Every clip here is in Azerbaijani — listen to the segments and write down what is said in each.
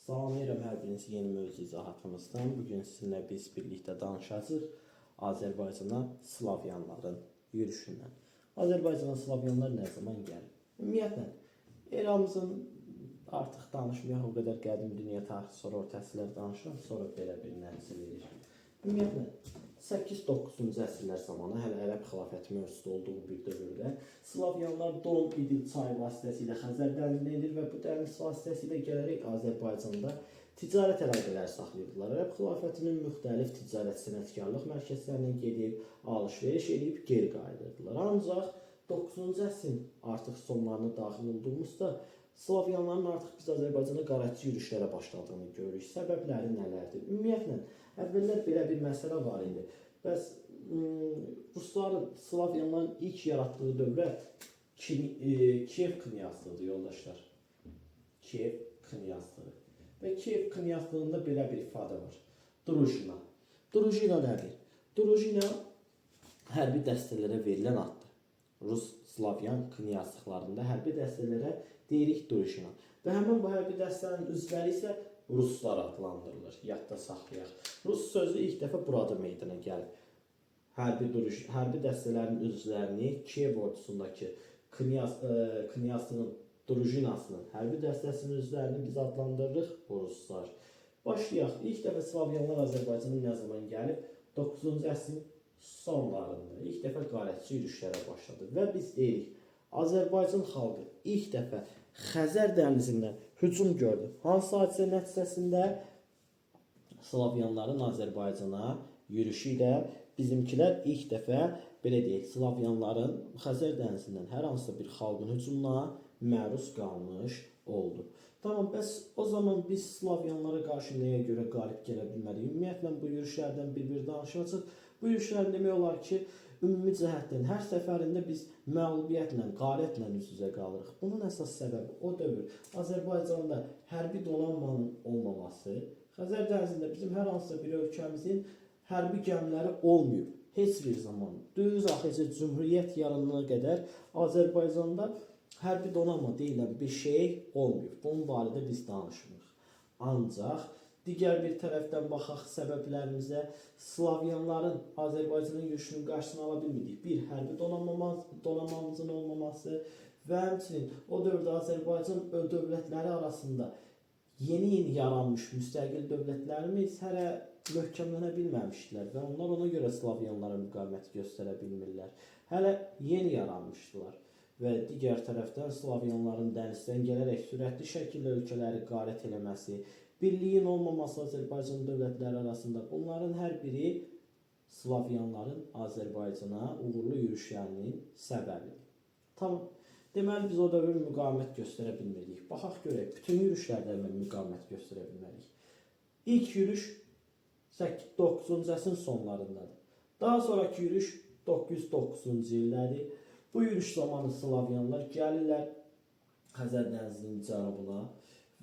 Salamlayıram hər birinizi yeni mövzu izahatımızdan. Bugün sizinlə biz birlikdə danışacağıq Azərbaycana Slavyanların yürüşündən. Azərbaycana Slavyanlar nə zaman gəlir? Ümumiyyətlə, eramızın artıq danışmayaq, o qədər qədim dünya tarixi, sonra orta əsrlər danışıram, sonra belə bir nəticə verir. Ümumiyyətlə, 8-9-cu əsrlər zamanı hələ ərəb xilafəti mövzusu olduğu bir dövrdə Slavyanlar Don İdil çayı vasitəsilə Xəzər dənizinə edir və bu dəniz vasitəsilə gələrək Azərbaycanda ticarət əlaqələri saxlayırdılar. Ərəb xilafətinin müxtəlif ticarət sənətkarlıq mərkəzlərinə gedib, alış-veriş edib geri qayıdırdılar. Ancaq 9-cu əsrin artıq sonlarına daxil olduğumuzda Slavyanların artıq biz Azərbaycana qarətçi yürüşlərə başladığını görürük. Səbəbləri nələrdir? Ümumiyyətlə, əvvəllər belə bir məsələ var idi. Bəs Rusların, Slavyanların ilk yaratdığı dövlət Kiyev knyazlığıdır, yoldaşlar. Kiyev knyazlığı. Və Kiyev knyazlığında belə bir ifadə var. Drujina. Drujina nədir? Drujina hərbi dəstələrə verilən addır. Rus, Slavyan knyazlıqlarında hərbi dəstələrə deyirik Drujina. Və həmin bu hərbi dəstələrin üzvləri isə Ruslar adlandırılır. Yadda saxlayaq. Rus sözü ilk dəfə burada meydana gəlib. Hərbi dəstələrin üzvlərini Kiyev ordusundakı knyazlığın Drujinasının hərbi dəstəsinin üzvlərini biz adlandırırıq Ruslar. Başlayaq. İlk dəfə Slavyanlar Azərbaycana nə zaman gəlib? 9-cu əsrin sonlarında ilk dəfə qarətçi yürüşlərə başladı və biz deyirik, Azərbaycan xalqı ilk dəfə Xəzər dənizindən hücum gördü. Hansı hadisə nəticəsində? Slavyanların Azərbaycana yürüşü ilə bizimkilər ilk dəfə, belə deyək, Slavyanların Xəzər dənizindən hər hansısa bir xalqın hücumuna məruz qalmış oldu. Tamam, bəs o zaman biz Slavyanlara qarşı nəyə görə qalib gələ bilmərik? Ümumiyyətlə, bu yürüşlərdən bir danışacaq. Bu yürüşlər demək olar ki, ümumi cəhətdən hər səfərində biz məğlubiyyətlə, qarətlə üz-üzə qalırıq. Bunun əsas səbəbi o dövr Azərbaycanda hərbi donanmanın olmaması, Xəzər dənizində bizim hər hansısa bir ölkəmizin hərbi gəmiləri olmayıb. Heç bir zaman. Düz axıcı Cümhuriyyət yaranana qədər Azərbaycanda hərbi donanma deyilən bir şey olmayıb. Bunun barədə biz danışmırıq. Ancaq digər bir tərəfdən baxaq səbəblərimizə, Slavyanların Azərbaycanın yürüşünün qarşısını ala bilmirdik. Bir, hərbi donanmamızın olmaması və həmçinin o dövrdə Azərbaycan dövlətləri arasında yeni yaranmış müstəqil dövlətlərimiz hələ möhkəmlənə bilməmişdilər və onlar ona görə Slavyanlara müqavimət göstərə bilmirlər. Hələ yeni yaranmışdılar və digər tərəfdən Slavyanların dənizdən gələrək sürətli şəkildə ölkələri qarət eləməsi, birliyin olmaması Azərbaycan dövlətləri arasında, bunların hər biri Slavyanların Azərbaycana uğurlu yürüşlərinin səbəbidir. Tamam. Deməli, biz o dövr müqavimət göstərə bilmirdik. Baxaq görək, bütün yürüşlərdə müqavimət göstərə bilmədik. İlk yürüş 9-cu əsrin sonlarındadır. Daha sonraki yürüş 909-cu ildədir. Bu yürüş zamanı Slavyanlar gəlirlər Xəzər dənizinin cənubuna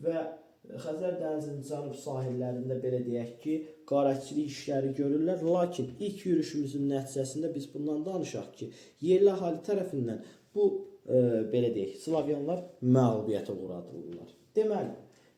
və Xəzər dənizinin cənub sahillərində belə deyək ki, qarətçilik işləri görürlər. Lakin ilk yürüşümüzün nəticəsində biz bundan danışaq ki, yerli əhali tərəfindən bu, belə deyək, Slavyanlar məğlubiyyətə uğradılırlar. Deməli,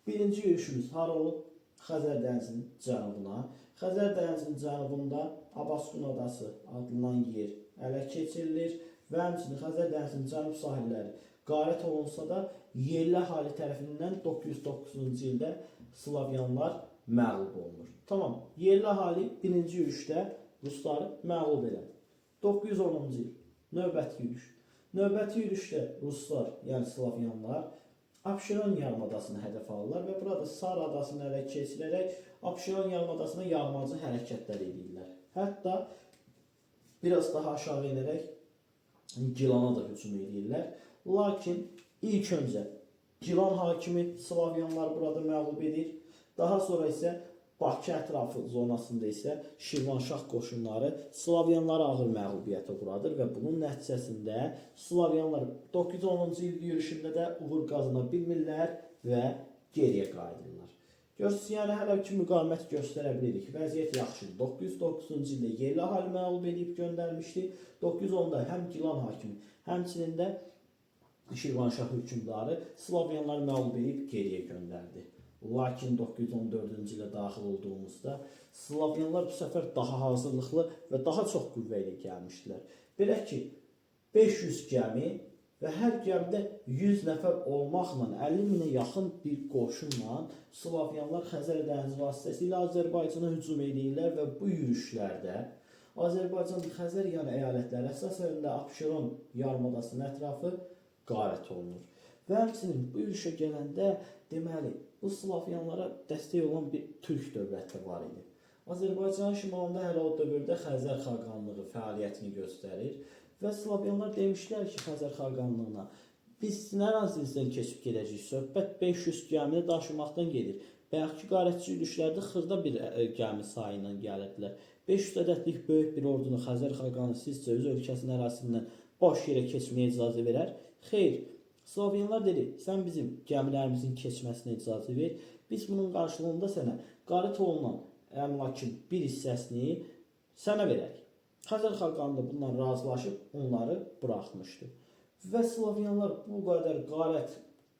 birinci yürüşümüz hara olub? Xəzər dənizinin cənubuna. Xəzər dənizinin cənubunda Abaskun adası adlanan yer ələ keçirilir və həmçinin Xəzər dənizinin cənub sahilləri qarət olunsa da yerli əhali tərəfindən 909-cu ildə Slavyanlar məğlub olunur. Tamam, yerli əhali birinci yürüşdə Rusları məğlub elədi. 910-cu il, növbəti yürüş. Növbəti yürüşdə Ruslar, yəni Slavyanlar Abşeron yarımadasını hədəf alırlar və burada Sar adasını ələ keçirərək Abşeron yarımadasına yağmacı hərəkətlər edirlər. Hətta biraz daha aşağı inerək Gilana da hücum edirlər. Lakin ilk öncə Gilan hakimi Slavyanlar burada məğlub edir. Daha sonra isə Bakı ətrafı zonasında isə Şirvanşah qoşunları Slavyanları ağır məğlubiyyətə uğradır və bunun nəticəsində Slavyanlar 910-cu il yürüşündə də uğur qazana bilmirlər və geriyə qayıdırlar. Görürsünüz, yəni hələ ki müqavimət göstərə bilirik. Vəziyyət yaxşıdır. 909-cu ildə yerli əhali məğlub edib göndərmişdi. 910-da həm Gilan hakimi, həmçinin də Şirvanşah hökmdarı Slavyanları məğlub edib geriyə göndərdi. Lakin 914-cü ilə daxil olduğumuzda Slavyanlar bu səfər daha hazırlıqlı və daha çox qüvvə ilə gəlmişdilər. Belə ki, 500 gəmi və hər gəmidə 100 nəfər olmaqla 50 minə yaxın bir qoşunla Slavyanlar Xəzər dənizi vasitəsilə Azərbaycana hücum edirlər və bu yürüşlərdə Azərbaycan Xəzər yan əyalətləri əsasən də Abşeron yarımadasının ətrafı qarət olunur. Və həmçinin bu yürüşə gələndə deməli bu Slavyanlara dəstək olan bir türk dövləti var idi. Azərbaycanın şimalında hələ o dövrdə Xəzər xaqanlığı fəaliyyətini göstərir və Slavyanlar demişlər ki, Xəzər xaqanlığına biz sizin ərazinizdən keçib gedəcəyik. Söhbət 500 gəmini daşımaqdan gedir. Bayaqki qarətçi yürüşlərdə xırda bir gəmi sayı ilə gəlirdilər. 500 ədədlik böyük bir ordunu Xəzər xaqanı sizcə öz ölkəsinin ərazisindən boş yerə keçməyə icazə verər? Xeyr. Slavyanlar dedi, sən bizim gəmilərimizin keçməsinə icazə ver. Biz bunun qarşılığında sənə qarət olunan əmlakın bir hissəsini sənə verək. Xəzər xaqanı da bundan razılaşıb onları buraxmışdı. Və Slavyanlar bu qədər qarət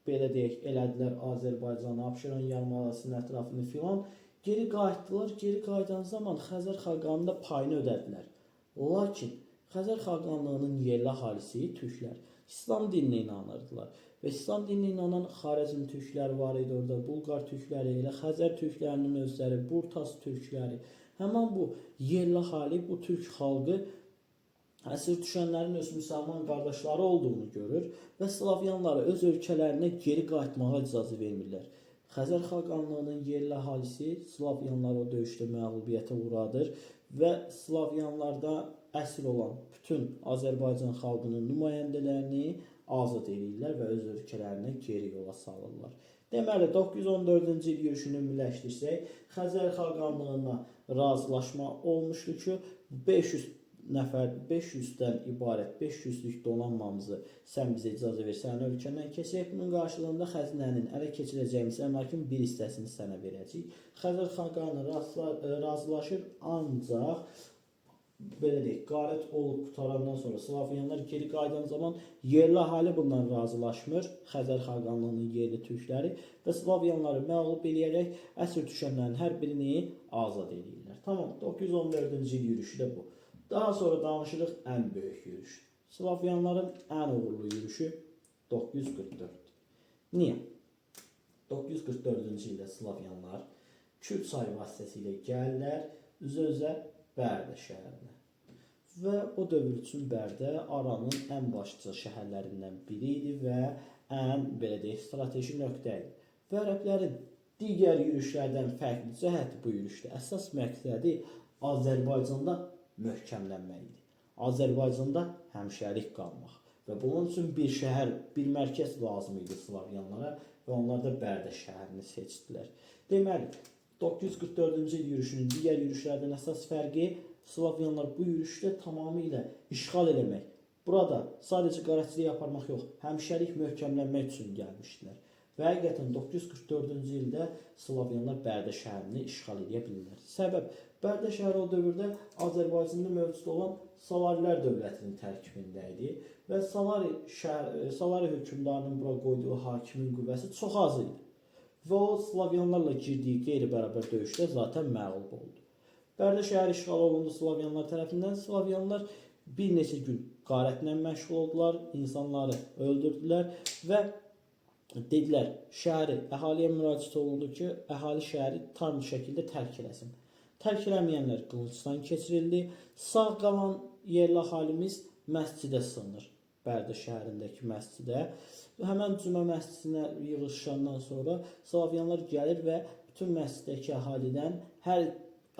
belə deyək elədilər Azərbaycanı, Abşeron yarımadasının ətrafını filan. Geri qayıtdılar. Geri qayıdan zaman Xəzər xaqanının da payını ödədilər. Lakin Xəzər xaqanlığının yerli əhalisi türklər İslam dininə inanırdılar. Və İslam dininə inanan Xarəzm türkləri var idi orada, Bulqar türkləri, elə Xəzər türklərinin özləri, Burtas türkləri. Həmin bu yerli əhali, bu türk xalqı əsir düşənlərin öz müsəlman qardaşları olduğunu görür və Slavyanları öz ölkələrinə geri qayıtmağa icazə vermirlər. Xəzər xaqanlığının yerli əhalisi Slavyanları o döyüşdə məğlubiyyətə uğradır və Slavyanlarda əsir olan bütün Azərbaycan xalqının nümayəndələrini azad edirlər və öz ölkələrinə geri yola salırlar. Deməli, 914-cü il yürüşünü ümumiləşdirsək, Xəzər xaqanlığına razılaşma olmuşdu ki, 500-dən ibarət 500-lük donanmamızı sən bizə icazə ver, sənin ölkəndən keçək. Bunun qarşılığında xəzinənin ələ keçirəcəyimiz əmlakin bir hissəsini sənə verəcəyik. Xəzər xaqanı razılaşır, ancaq belə deyək, qarət olub qutarandan sonra Slavyanlar geri qayıdan zaman yerli əhali bundan razılaşmır, Xəzər xaqanlığının yerli türkləri və Slavyanları məğlub eləyərək əsir düşənlərin hər birini azad edirlər. Tamam, 914-cü il yürüşü də bu. Daha sonra danışırıq ən böyük yürüş. Slavyanların ən uğurlu yürüşü 944. Niyə? 944-cü ildə Slavyanlar Kürd çayı vasitəsilə gəlirlər üzə-üzə Bərdə şəhərinə. Və o dövr üçün Bərdə Aranın ən başlıca şəhərlərindən biri idi və ən belə deyək strateji nöqtə idi. Və ərəblərin digər yürüşlərdən fərqli cəhəti bu yürüşdə əsas məqsədi Azərbaycanda möhkəmlənmək idi. Azərbaycanda həmşərik qalmaq və bunun üçün bir şəhər, bir mərkəz lazım idi Slavyanlara və onlar da Bərdə şəhərini seçdilər. Deməli, 944-cü il yürüşünün digər yürüşlərdən əsas fərqi Slavyanlar bu yürüşdə tamamilə işğal eləmək, burada sadəcə qarətçilik aparmaq yox, həmşərik möhkəmlənmək üçün gəlmişdilər. Və həqiqətən 944-cü ildə Slavyanlar Bərdə şəhərini işğal edə bilirlər. Səbəb, Bərdə şəhəri o dövrdə Azərbaycanda mövcud olan Salarilər dövlətinin tərkibində idi və Salari hökmdarının bura qoyduğu hakimin qüvvəsi çox az idi. Və o Slavyanlarla girdiyi qeyri-bərabər döyüşdə zaten məğlub oldu. Bərdə şəhəri işğal olundu Slavyanlar tərəfindən. Slavyanlar bir neçə gün qarətlə məşğul oldular, insanları öldürdülər və dedilər, şəhəri əhaliyə müraciət olundu ki, əhali şəhəri tam şəkildə tərk eləsin. Tərk eləməyənlər qılıncdan keçirildi. Sağ qalan yerli əhalimiz məscidə sığınır. Bərdə şəhərindəki məscidə. Həmən cümə məscidinə yığışandan sonra Slavyanlar gəlir və bütün məsciddəki əhalidən hər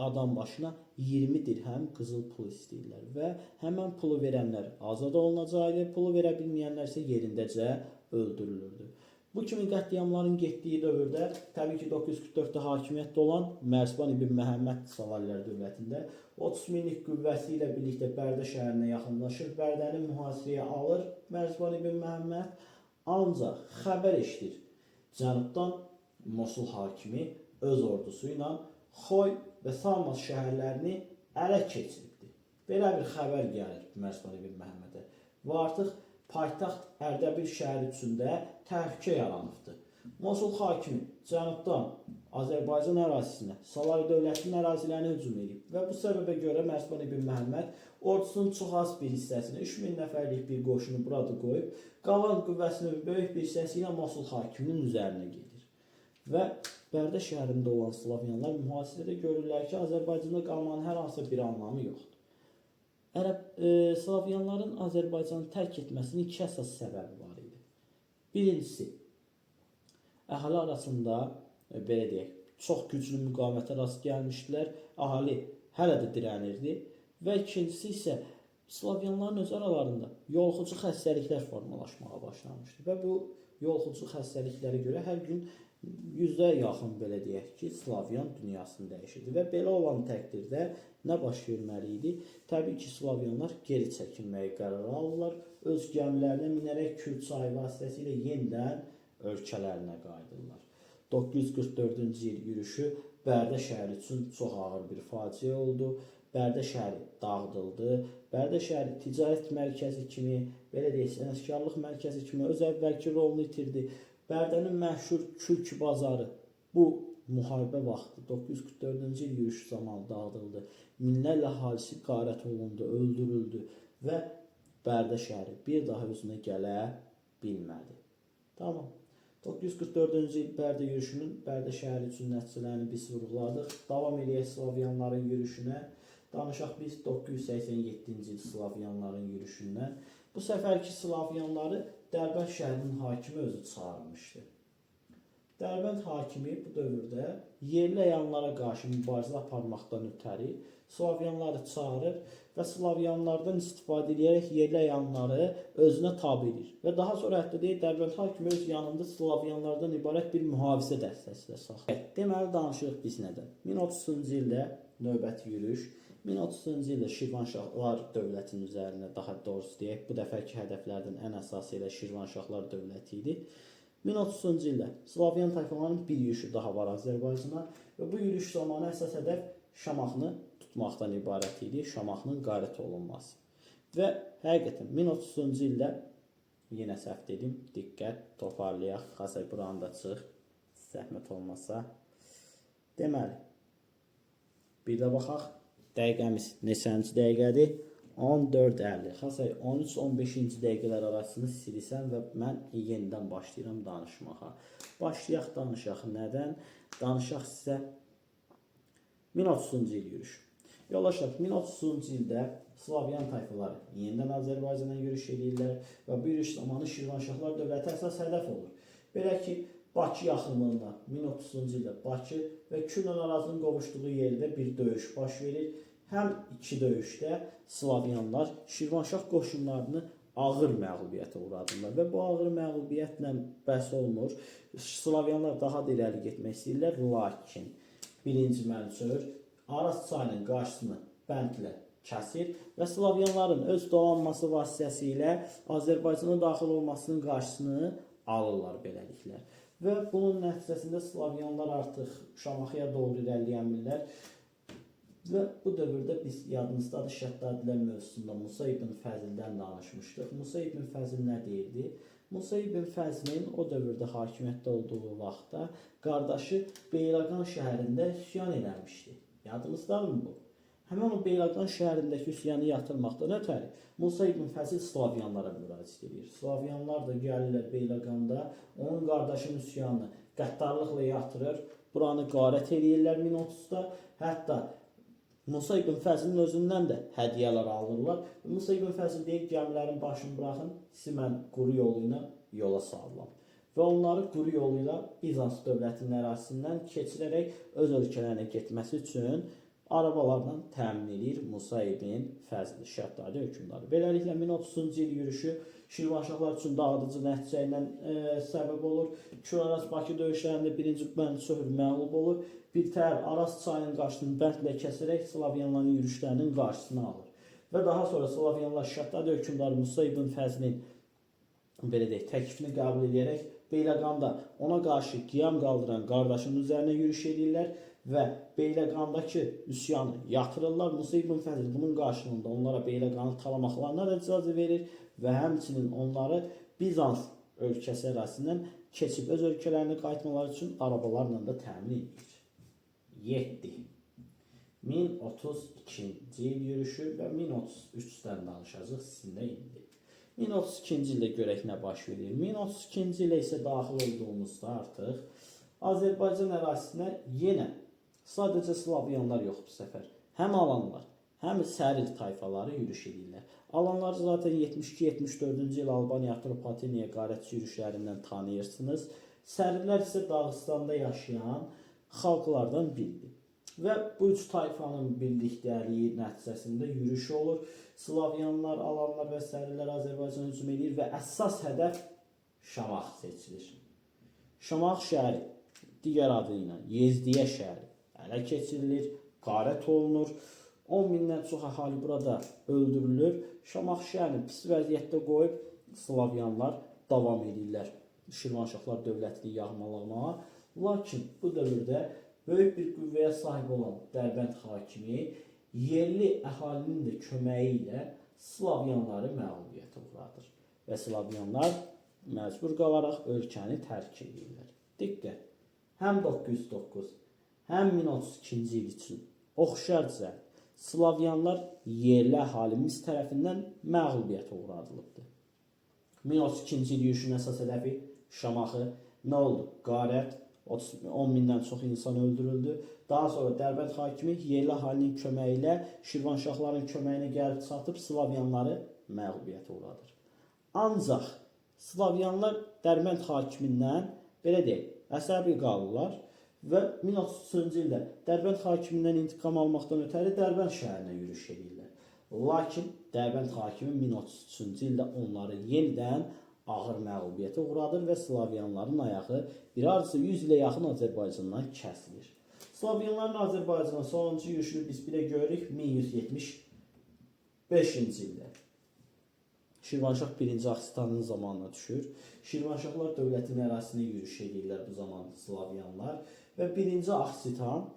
adam başına 20 dirhəm qızıl pul istəyirlər və həmən pulu verənlər azad olunacaqdı, pulu verə bilməyənlər isə yerindəcə öldürülürdü. Bu kimi qətliamların getdiyi dövrdə təbii ki 944-də hakimiyyətdə olan Mərzban ibn Məhəmməd Salarilər dövlətində 30 minlik qüvvəsi ilə birlikdə Bərdə şəhərinə yaxınlaşır, Bərdəni mühasirəyə alır Mərzban ibn Məhəmməd, ancaq xəbər eşidir cənubdan Mosul hakimi öz ordusu ilə Xoy və Salmas şəhərlərini ələ keçiribdir. Belə bir xəbər gəlir Mərzban ibn Məhəmmədə və artıq paytaxt Ərdəbil şəhəri içində təhlükə yaranıbdır. Mosul hakimi cənubdan Azərbaycan ərazisinə, Salay dövlətinin ərazilərinə hücum edib və bu səbəbə görə Mərsban ibn Məhəmməd ordusunun çox az bir hissəsini, 3000 nəfərlik bir qoşunu burada qoyub, qalan qüvvəsinin böyük bir hissəsi ilə Mosul hakiminin üzərinə gedir. Və Bərdə şəhərində olan Slavyanlar mühasirədə görürlər ki, Azərbaycanda qalmanın hər hansı bir anlamı yoxdur. Slavyanların Azərbaycanı tərk etməsinin iki əsas səbəbi var idi. Birincisi, əhali arasında belə deyək, çox güclü müqavimətə rast gəlmişdilər. Əhali hələ də dirənirdi və ikincisi isə Slavyanların öz aralarında yoluxucu xəstəliklər formalaşmağa başlamışdı və bu yoluxucu xəstəliklərə görə hər gün 100-ə yaxın belə deyək ki, Slavyan dünyasını dəyişirdi və belə olan təqdirdə nə baş verməli idi? Təbii ki, Slavyanlar geri çəkilməyə qərar alırlar, öz gəmilərinə minərək Kür çayı vasitəsilə yenidən ölkələrinə qayıdırlar. 944-cü il yürüşü Bərdə şəhəri üçün çox ağır bir faciə oldu. Bərdə şəhəri dağıdıldı. Bərdə şəhəri ticarət mərkəzi kimi, belə deyək, sənətkarlıq mərkəzi kimi öz əvvəlki rolunu itirdi. Bərdənin məşhur Kürk bazarı bu müharibə vaxtı 944-cü il yürüşü zamanı dağıdıldı. Minlərlə əhalisi qarət olundu, öldürüldü və Bərdə şəhəri bir daha özünə gələ bilmədi. Tamam. 944-cü il Bərdə yürüşünün Bərdə şəhəri üçün nəticələrini biz vurğuladıq. Davam edək Slavyanların yürüşünə. Danışaq biz 987-ci il Slavyanların yürüşündən. Bu səfərki Slavyanları Dərbənd şəhərinin hakimi özü çağırmışdı. Dərbənd hakimi bu dövrdə yerli əyanlara qarşı mübarizə aparmaqdan ötəri Slavyanları çağırır və Slavyanlardan istifadə edərək yerli əyanları özünə tabe edir. Və daha sonra hətta deyir, Dərbənd hakimi öz yanında Slavyanlardan ibarət bir mühafizə dəstəsi də saxlayır. Deməli, danışırıq biz nədən? 1030-cu ildə növbəti yürüş, 1030-cu ildə Şirvanşahlar dövlətinin üzərinə, daha doğrusu deyək, bu dəfəki hədəflərdən ən əsası ilə Şirvanşahlar dövləti idi. 1030-cu ildə Slavyan tayfalarının bir yürüşü daha var Azərbaycana və bu yürüş zamanı əsas hədəf Şamaxını tutmaqdan ibarət idi, Şamaxının qarət olunması. Və həqiqətən 1030-cu ildə, yenə səhv dedim, diqqət, toparlayaq, xasay buranı da çıx, zəhmət olmasa. Deməli, bir də baxaq. Dəqiqəmiz neçənci dəqiqədir? 14:50. Xasay 13-15-ci dəqiqələr arasını silirsən və mən yenidən başlayıram danışmağa. Başlayaq danışaq nədən? Danışaq sizə 1030-cu il yürüş. Yoldaşlar, 1030-cu ildə Slavyan tayfaları yenidən Azərbaycana yürüş edirlər və bu yürüş zamanı Şirvanşahlar dövləti əsas hədəf olur. Belə ki, Bakı yaxınlığında 1030-cu ildə Bakı və Kürlə Arazının qovuşduğu yerdə bir döyüş baş verir. Həm iki döyüşdə Slavyanlar Şirvanşah qoşunlarını ağır məğlubiyyətə uğradırlar və bu ağır məğlubiyyətlə bəs olmur. Slavyanlar daha da irəli getmək istəyirlər, lakin birinci Mənsur Araz çayının qarşısını bəndlə kəsir və Slavyanların öz dolanması vasitəsilə Azərbaycana daxil olmasının qarşısını alırlar beləliklə. Və bunun nəticəsində Slavyanlar artıq Şamaxıya doğru irəliləyənmirlər. Və bu dövrdə biz yadınızdadır Şəddadilər mövzusunda Musa ibn Fəzildən danışmışdıq. Musa ibn Fəzil nə deyirdi? Musa ibn Fəzilin o dövrdə hakimiyyətdə olduğu vaxtda qardaşı Beyləqan şəhərində üsyan eləmişdi. Yadınızdadırmı bu? Həmin o Beyləqan şəhərindəki üsyanı yatırmaqdan ötəri Musa ibn Fəzil Slavyanlara müraciət edir. Slavyanlar da gəlirlər Beyləqanda, onun qardaşının üsyanını qəddarlıqla yatırır, buranı qarət edirlər 1030-da. Hətta Musa ibn Fəzilin özündən də hədiyyələr alırlar. Musa ibn Fəzil deyir, gəmilərin başını buraxın, sizi mən quru yolu ilə yola salıram. Və onları quru yolu ilə Bizans dövlətinin ərazisindən keçirərək öz ölkələrinə getməsi üçün arabalarla təmin edir Musa ibn Fəzil Şəddadi hökmdarı. Beləliklə 1030-cu il yürüşü Şirvanşahlar üçün dağıdıcı nəticə ilə səbəb olur. Kür-Araz-Bakı döyüşlərində birinci Mənsur məğlub olur. Birtəhər Araz çayının qarşısını bəndlə kəsərək Slavyanların yürüşlərinin qarşısını alır. Və daha sonra Slavyanlar Şəddadi hökmdarı Musa ibn Fəzilin belə deyək, təklifini qəbul edərək Beyləqanda ona qarşı qiyam qaldıran qardaşının üzərinə yürüş edirlər və Beyləqandakı üsyanı yatırırlar. Musa ibn Fəzil bunun qarşılığında onlara Beyləqanı talamaqlarına da icazə verir və həmçinin onları Bizans ölkəsi ərazisindən keçib öz ölkələrinə qayıtmaları üçün arabalarla da təmin edir. 7. 1032-ci il yürüşü və 1033-dən danışacağıq sizinlə indi. 1032-ci ildə görək nə baş verir. 1032-ci ilə isə daxil olduğumuzda artıq Azərbaycan ərazisinə yenə sadəcə Slavyanlar yox bu səfər. Həm Alanlar, həm Səril tayfaları yürüş edirlər. Alanlar zaten 72-74-cü il Albaniya Atropateniya qarətçi yürüşlərindən tanıyırsınız. Sərillər isə Dağıstanda yaşayan xalqlardan biridir. Və bu üç tayfanın birlikdəliyi nəticəsində yürüş olur. Slavyanlar, Alanlar və Sərillər Azərbaycana hücum edir və əsas hədəf Şamax seçilir. Şamax şəhəri, digər adı ilə Yezdiyə şəhəri ələ keçirilir, qarət olunur. 10 mindən çox əhali burada öldürülür. Şamax şəhərini pis vəziyyətdə qoyub Slavyanlar davam edirlər Şirvanşahlar dövlətini yağmalamağa. Lakin bu dövrdə böyük bir qüvvəyə sahib olan Dərbənd hakimi yerli əhalinin də köməyi ilə Slavyanları məğlubiyyətə uğradır və Slavyanlar məcbur qalaraq ölkəni tərk edirlər. Diqqət! Həm 909, həm 1032-ci il üçün oxşarca Slavyanlar yerli əhalimiz tərəfindən məğlubiyyətə uğradılıbdır. 1032-ci il yürüşün əsas hədəfi Şamaxı nə oldu? Qarət, 10 mindən çox insan öldürüldü. Daha sonra Dərbənd hakimi yerli əhalinin köməyi ilə Şirvanşahların köməyinə gəlib çatıb Slavyanları məğlubiyyətə uğradır. Ancaq Slavyanlar Dərbənd hakimindən belə deyək, əsəbi qalırlar və 1033-cü ildə Dərbənd hakimindən intiqam almaqdan ötəri Dərbənd şəhərinə yürüş edirlər. Lakin Dərbənd hakimi 1033-cü ildə onları yenidən ağır məğlubiyyətə uğradır və Slavyanların ayağı bir arası 100 ilə yaxın Azərbaycandan kəsilir. Slavyanların Azərbaycana sonuncu yürüşünü biz bir də görürük 1175-ci ildə. Şirvanşah 1-ci Aksitanın zamanına düşür. Şirvanşahlar dövlətinin ərazisinə yürüş edirlər bu zaman Slavyanlar və 1-ci Aksitan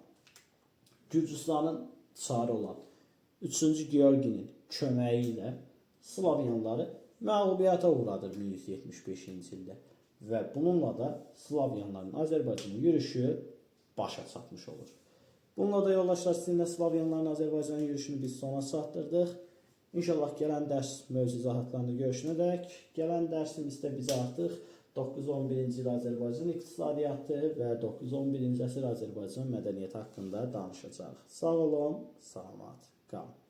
Gürcüstanın çarı olan 3-cü Georginin köməyi ilə Slavyanları məğlubiyyətə uğradır 1175-ci ildə və bununla da Slavyanların Azərbaycana yürüşü başa çatmış olur. Bununla da yoldaşlar sizinlə Slavyanların Azərbaycana yürüşünü biz sona çatdırdıq. İnşallah gələn dərs mövzu izahatlarında görüşənədək, gələn dərsimizdə biz artıq 9-11-ci il Azərbaycan iqtisadiyyatı və 9-11-ci əsr Azərbaycan mədəniyyəti haqqında danışacağıq. Sağ olun, salamat qalın.